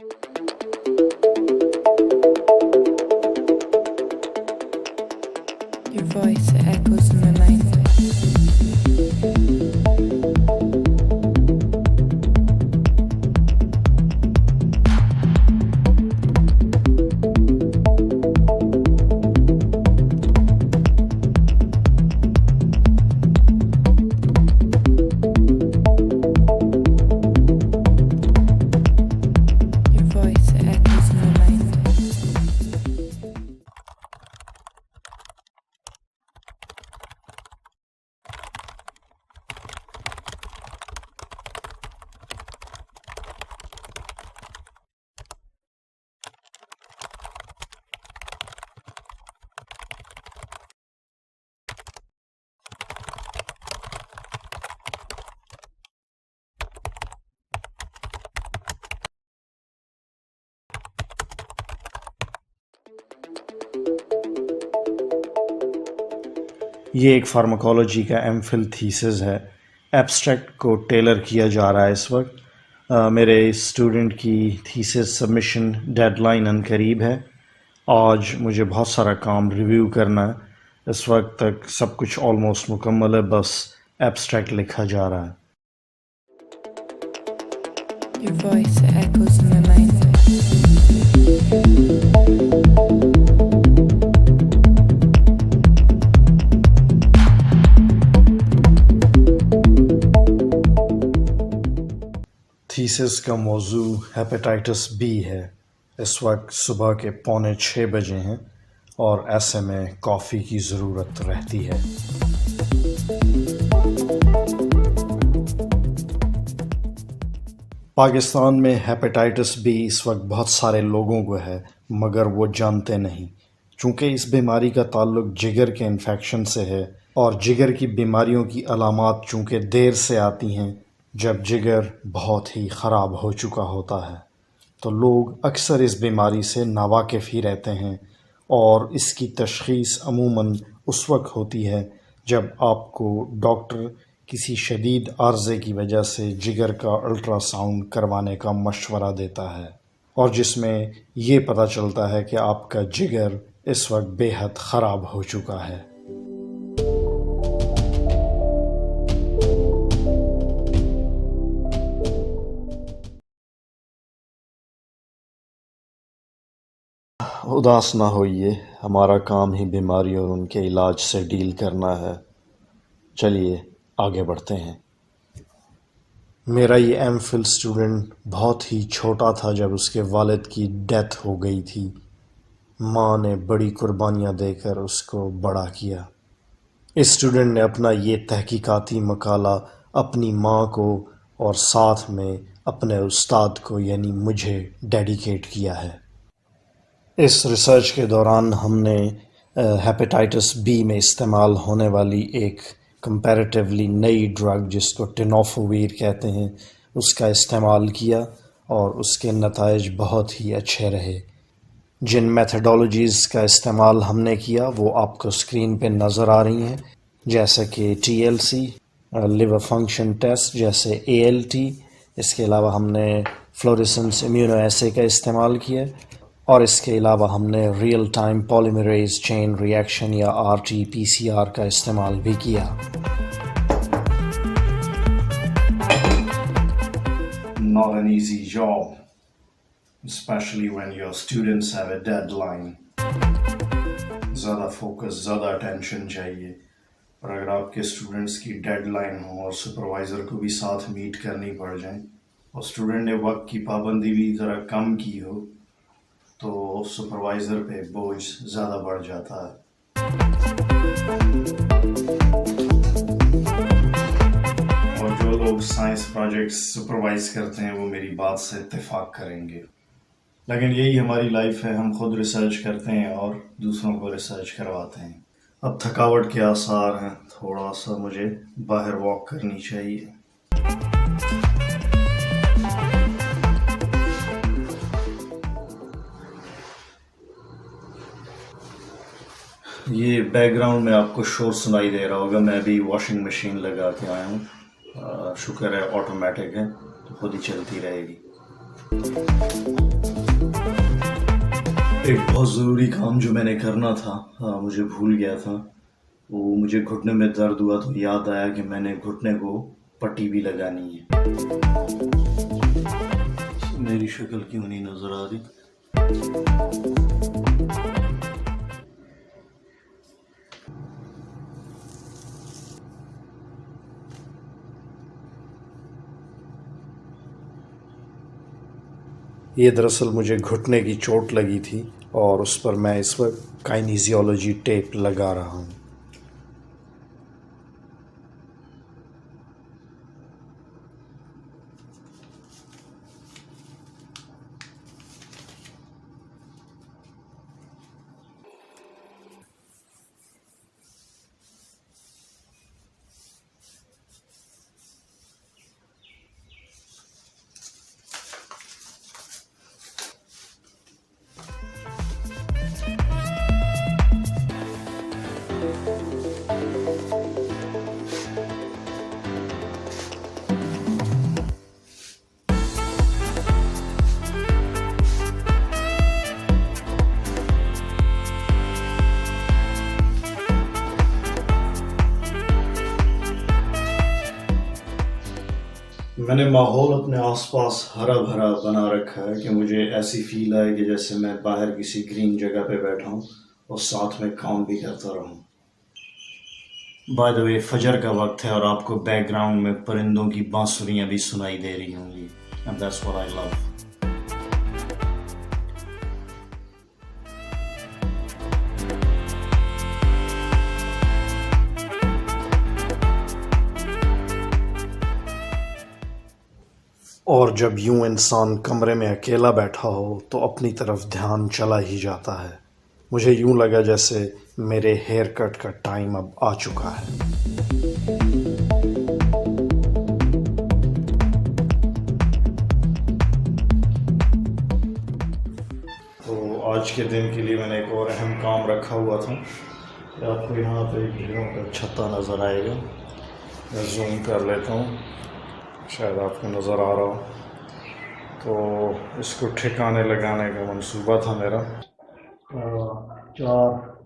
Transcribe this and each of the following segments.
Your voice echoes in my mind. Your voice echoes in my mind. یہ ایک pharmacology کا M Phil theses ہے. Abstract کو tailor کیا جا رہا ہے اس وقت. میرے اسٹوڈنٹ کی تھیسز سبمیشن ڈیڈ لائن ان قریب ہے. آج مجھے بہت سارا کام ریویو کرنا ہے. اس وقت تک سب کچھ آلموسٹ مکمل ہے، بس ایبسٹریکٹ لکھا جا رہا ہے. Your voice echoes in my mind. Thesis کا موضوع ہیپیٹائٹس بی ہے. اس وقت صبح کے 5:45 بجے ہیں اور ایسے میں کافی کی ضرورت رہتی ہے. پاکستان میں ہیپیٹائٹس بی اس وقت بہت سارے لوگوں کو ہے مگر وہ جانتے نہیں. چونکہ اس بیماری کا تعلق جگر کے انفیکشن سے ہے اور جگر کی بیماریوں کی علامات چونکہ دیر سے آتی ہیں جب جگر بہت ہی خراب ہو چکا ہوتا ہے، تو لوگ اکثر اس بیماری سے ناواقف ہی رہتے ہیں اور اس کی تشخیص عموماً اس وقت ہوتی ہے جب آپ کو ڈاکٹر کسی شدید عارضے کی وجہ سے جگر کا الٹرا ساؤنڈ کروانے کا مشورہ دیتا ہے، اور جس میں یہ پتہ چلتا ہے کہ آپ کا جگر اس وقت بے حد خراب ہو چکا ہے. اداس نہ ہوئیے، ہمارا کام ہی بیماری اور ان کے علاج سے ڈیل کرنا ہے. چلیے آگے بڑھتے ہیں. میرا یہ ایم فل اسٹوڈنٹ بہت ہی چھوٹا تھا جب اس کے والد کی ڈیتھ ہو گئی تھی. ماں نے بڑی قربانیاں دے کر اس کو بڑا کیا. اس اسٹوڈنٹ نے اپنا یہ تحقیقاتی مقالہ اپنی ماں کو اور ساتھ میں اپنے استاد کو یعنی مجھے ڈیڈیکیٹ کیا ہے. اس ریسرچ کے دوران ہم نے ہیپیٹائٹس بی میں استعمال ہونے والی ایک کمپیریٹیولی نئی ڈرگ جس کو ٹینوفویر کہتے ہیں اس کا استعمال کیا اور اس کے نتائج بہت ہی اچھے رہے. جن میتھڈالوجیز کا استعمال ہم نے کیا وہ آپ کو اسکرین پہ نظر آ رہی ہیں، جیسے کہ TLC، لیور فنکشن ٹیسٹ، جیسے ALT. اس کے علاوہ ہم نے فلوریسنس امیونو ایسے کا استعمال کیا، اور اس کے علاوہ ہم نے ریئل ٹائم پالیمریز چین ری ایکشن یا RT-PCR کا استعمال بھی کیا. Not an easy job, especially when your students have a deadline. زیادہ فوکس، زیادہ اٹینشن چاہیے، اور اگر آپ کے اسٹوڈنٹس کی ڈیڈ لائن ہو اور سپروائزر کو بھی ساتھ میٹ کرنی پڑ جائیں اور اسٹوڈنٹ نے وقت کی پابندی بھی ذرا کم کی ہو تو سپروائزر پہ بوجھ زیادہ بڑھ جاتا ہے. اور جو لوگ سائنس پروجیکٹس سپروائز کرتے ہیں وہ میری بات سے اتفاق کریں گے، لیکن یہی ہماری لائف ہے. ہم خود ریسرچ کرتے ہیں اور دوسروں کو ریسرچ کرواتے ہیں. اب تھکاوٹ کے آثار ہیں، تھوڑا سا مجھے باہر واک کرنی چاہیے. یہ بیک گراؤنڈ میں آپ کو شور سنائی دے رہا ہوگا، میں ابھی واشنگ مشین لگا کے آیا ہوں. شکر ہے آٹومیٹک ہے تو خود ہی چلتی رہے گی. ایک بہت ضروری کام جو میں نے کرنا تھا مجھے بھول گیا تھا. وہ مجھے گھٹنے میں درد ہوا تو یاد آیا کہ میں نے گھٹنے کو پٹی بھی لگانی ہے. میری شکل کیوں نہیں نظر آ رہی؟ یہ دراصل مجھے گھٹنے کی چوٹ لگی تھی اور اس پر میں اس وقت کائنیزیولوجی ٹیپ لگا رہا ہوں. میں نے ماحول اپنے آس پاس ہرا بھرا بنا رکھا ہے کہ مجھے ایسی فیل آئے کہ جیسے میں باہر کسی گرین جگہ پہ بیٹھا ہوں اور ساتھ میں کام بھی کرتا رہوں. بائی دا وے فجر کا وقت ہے اور آپ کو بیک گراؤنڈ میں پرندوں کی بانسریاں بھی سنائی دے رہی ہوں گی. And that's what I love. اور جب یوں انسان کمرے میں اکیلا بیٹھا ہو تو اپنی طرف دھیان چلا ہی جاتا ہے. مجھے یوں لگا جیسے میرے ہیئر کٹ کا ٹائم اب آ چکا ہے. تو آج کے دن کے لیے میں نے ایک اور اہم کام رکھا ہوا تھا. آپ کو یہاں پہ گھروں کا چھتا نظر آئے گا. میں زوم کر لیتا ہوں، شاید آپ کو نظر آ رہا ہو. تو اس کو ٹھکانے لگانے کا منصوبہ تھا میرا.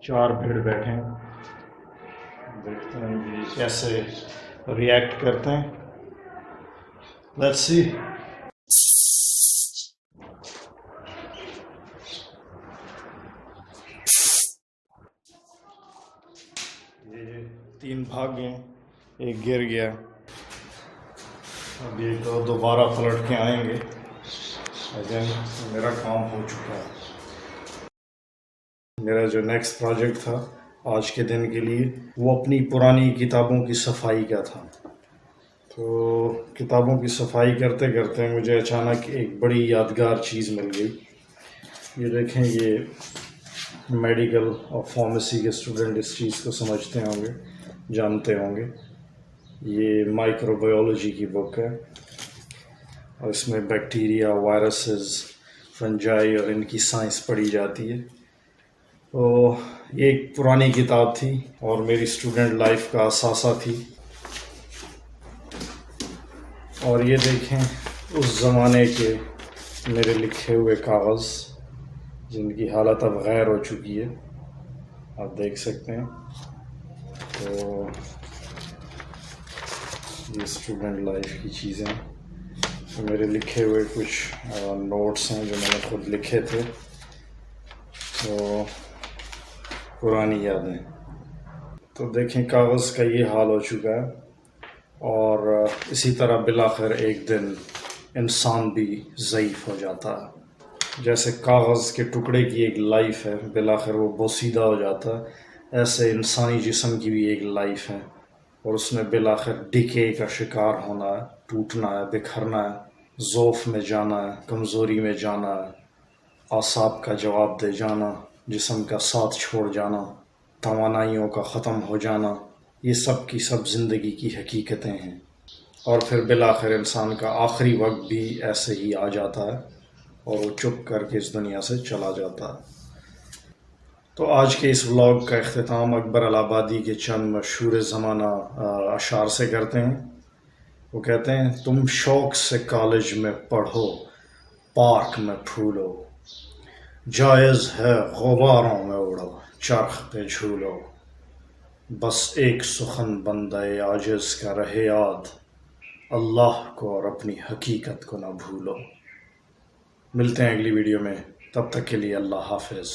چار بھیڑ بیٹھے ہیں، دیکھتے ہیں کہ کیسے ریئیکٹ کرتے ہیں. Let's see. یہ 3 بھاگ گئے، ایک گر گیا. اب یہ تو دوبارہ پلٹ کے آئیں گے. میرا کام ہو چکا ہے. میرا جو نیکسٹ پروجیکٹ تھا آج کے دن کے لیے وہ اپنی پرانی کتابوں کی صفائی کا تھا. تو کتابوں کی صفائی کرتے کرتے مجھے اچانک ایک بڑی یادگار چیز مل گئی. یہ دیکھیں، یہ میڈیکل اور فارمیسی کے اسٹوڈنٹ اس چیز کو سمجھتے ہوں گے، جانتے ہوں گے. یہ مائکرو بایولوجی کی بک ہے اور اس میں بیکٹیریا، وائرسز، فنجائی اور ان کی سائنس پڑھی جاتی ہے. تو یہ ایک پرانی کتاب تھی اور میری اسٹوڈنٹ لائف کا اثاثہ تھی. اور یہ دیکھیں اس زمانے کے میرے لکھے ہوئے کاغذ جن کی حالت اب غیر ہو چکی ہے، آپ دیکھ سکتے ہیں. تو یہ اسٹوڈنٹ لائف کی چیزیں، میرے لکھے ہوئے کچھ نوٹس ہیں جو میں نے خود لکھے تھے. تو پرانی یادیں. تو دیکھیں کاغذ کا یہ حال ہو چکا ہے. اور اسی طرح بالآخر ایک دن انسان بھی ضعیف ہو جاتا ہے. جیسے کاغذ کے ٹکڑے کی ایک لائف ہے، بالآخر وہ بوسیدہ ہو جاتا ہے، ایسے انسانی جسم کی بھی ایک لائف ہے اور اس نے بالآخر ڈکے کا شکار ہونا ہے، ٹوٹنا ہے، بکھرنا ہے، ضعف میں جانا ہے، کمزوری میں جانا ہے، اعصاب کا جواب دے جانا، جسم کا ساتھ چھوڑ جانا، توانائیوں کا ختم ہو جانا. یہ سب کی سب زندگی کی حقیقتیں ہیں. اور پھر بالآخر انسان کا آخری وقت بھی ایسے ہی آ جاتا ہے اور وہ چپ کر کے اس دنیا سے چلا جاتا ہے. تو آج کے اس ولاگ کا اختتام اکبر الہٰبادی کے چند مشہور زمانہ اشعار سے کرتے ہیں. وہ کہتے ہیں، تم شوق سے کالج میں پڑھو، پارک میں پھولو، جائز ہے غباروں میں اڑو، چرخ پہ جھولو، بس ایک سخن بندہ عاجز کا رہے یاد، اللہ کو اور اپنی حقیقت کو نہ بھولو۔ ملتے ہیں اگلی ویڈیو میں، تب تک کے لیے اللہ حافظ۔